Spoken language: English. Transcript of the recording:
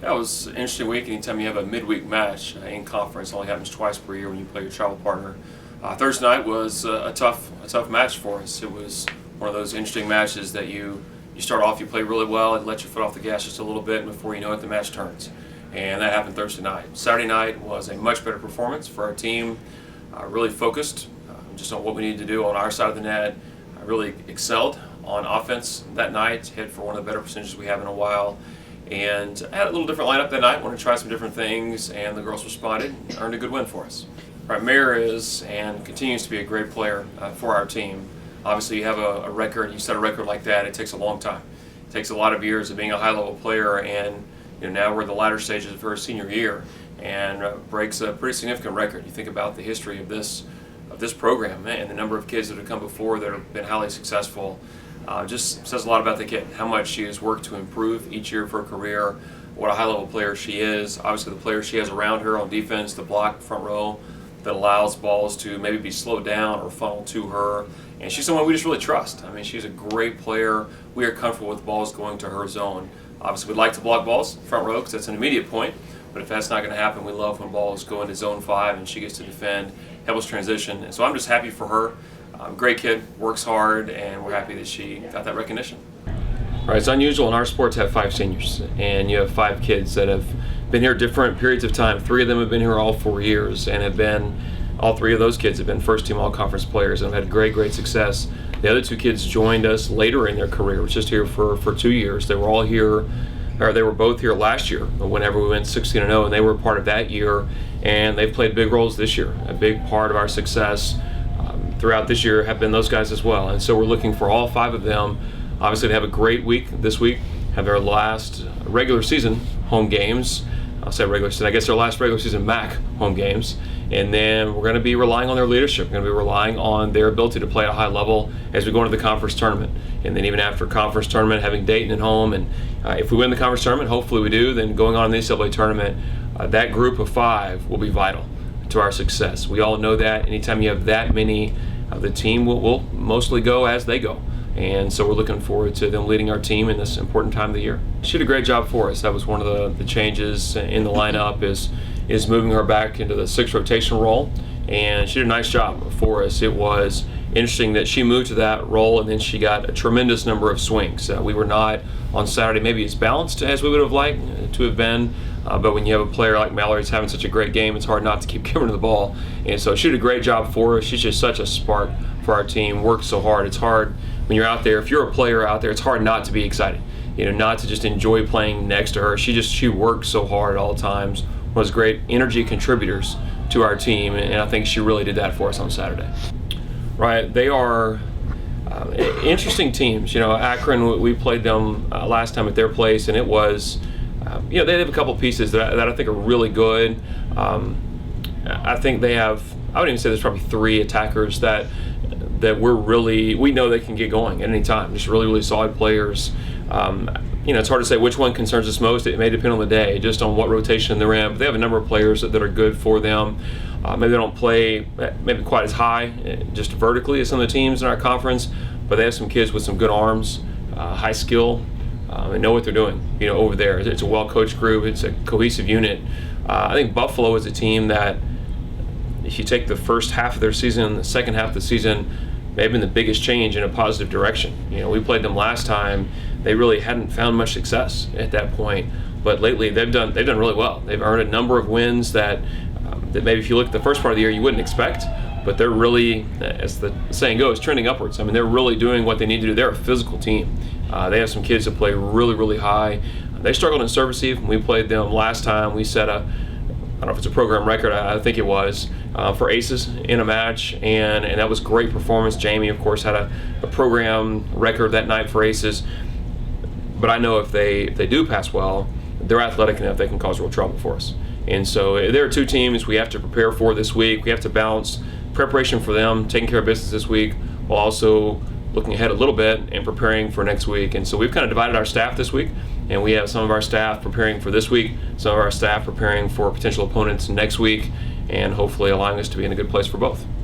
That was an interesting week. Anytime you have a midweek match in conference, it only happens twice per year when you play your travel partner. Thursday night was a tough match for us. It was one of those interesting matches that you start off, you play really well, and let your foot off the gas just a little bit, and before you know it, the match turns. And that happened Thursday night. Saturday night was a much better performance for our team. Really focused just on what we needed to do on our side of the net. Really excelled on offense that night. Hit for one of the better percentages we have in a while. And I had a little different lineup that night, wanted to try some different things, and the girls responded and earned a good win for us. Right, Mare is and continues to be a great player for our team. Obviously, you have a record, you set a record like that, it takes a long time. It takes a lot of years of being a high-level player, and now we're in the latter stages of her senior year, and breaks a pretty significant record. You think about the history of this program and the number of kids that have come before that have been highly successful. Just says a lot about the kid, how much she has worked to improve each year of her career, what a high-level player she is. Obviously, the players she has around her on defense, the block front row that allows balls to maybe be slowed down or funnel to her. And she's someone we just really trust. I mean, she's a great player. We are comfortable with balls going to her zone. Obviously, we'd like to block balls front row because that's an immediate point. But if that's not going to happen, we love when balls go into zone 5 and she gets to defend, help us transition. And so I'm just happy for her. Great kid, works hard, and we're happy that she got that recognition. Right, it's unusual in our sport to have 5 seniors, and you have 5 kids that have been here different periods of time. 3 of them have been here all 4 years, and all 3 of those kids have been first-team all-conference players and have had great success. The other 2 kids joined us later in their career, was just here for 2 years. They were all here, or they were both here last year whenever we went 16-0, and they were part of that year, and they've played big roles this year. A big part of our success throughout this year have been those guys as well. And so we're looking for all 5 of them, obviously, to have a great week this week, have their last regular season home games. I'll say regular season, I guess their last regular season MAC home games. And then we're going to be relying on their leadership. We're going to be relying on their ability to play at a high level as we go into the conference tournament. And then even after conference tournament, having Dayton at home. And if we win the conference tournament, hopefully we do, then going on in the NCAA tournament, that group of 5 will be vital to our success. We all know that. Anytime you have that many, the team will mostly go as they go. And so we're looking forward to them leading our team in this important time of the year. She did a great job for us. That was one of the changes in the lineup is moving her back into the 6th rotation role. And she did a nice job for us. It was interesting that she moved to that role and then she got a tremendous number of swings. We were not on Saturday maybe as balanced as we would have liked to have been. But when you have a player like Mallory who's having such a great game, it's hard not to keep giving her the ball. And so she did a great job for us. She's just such a spark for our team, works so hard. It's hard when you're out there, if you're a player out there, it's hard not to be excited. Not to just enjoy playing next to her. She works so hard at all times, was great energy contributors to our team, and I think she really did that for us on Saturday. Right, they are interesting teams. Akron, we played them last time at their place, and it was, they have a couple pieces that I think are really good. I think they have, I would even say there's probably 3 attackers that we know they can get going at any time. Just really solid players. It's hard to say which one concerns us most. It may depend on the day, just on what rotation they're in. But they have a number of players that are good for them. Maybe they don't play maybe quite as high, just vertically as some of the teams in our conference, but they have some kids with some good arms, high skill, and know what they're doing. Over there, it's a well-coached group. It's a cohesive unit. I think Buffalo is a team that, if you take the first half of their season, the second half of the season, they've been the biggest change in a positive direction. We played them last time. They really hadn't found much success at that point, but lately they've done really well. They've earned a number of wins that maybe if you look at the first part of the year you wouldn't expect, but they're really, as the saying goes, trending upwards. I mean, they're really doing what they need to do. They're a physical team. They have some kids that play really high. They struggled in service receive. When we played them last time, we set I don't know if it's a program record, I think it was, for aces in a match, and that was great performance. Jamie, of course, had a program record that night for aces. But I know if they do pass well, they're athletic enough they can cause real trouble for us. And so there are 2 teams we have to prepare for this week. We have to balance preparation for them, taking care of business this week, while also looking ahead a little bit and preparing for next week. And so we've kind of divided our staff this week, and we have some of our staff preparing for this week, some of our staff preparing for potential opponents next week, and hopefully allowing us to be in a good place for both.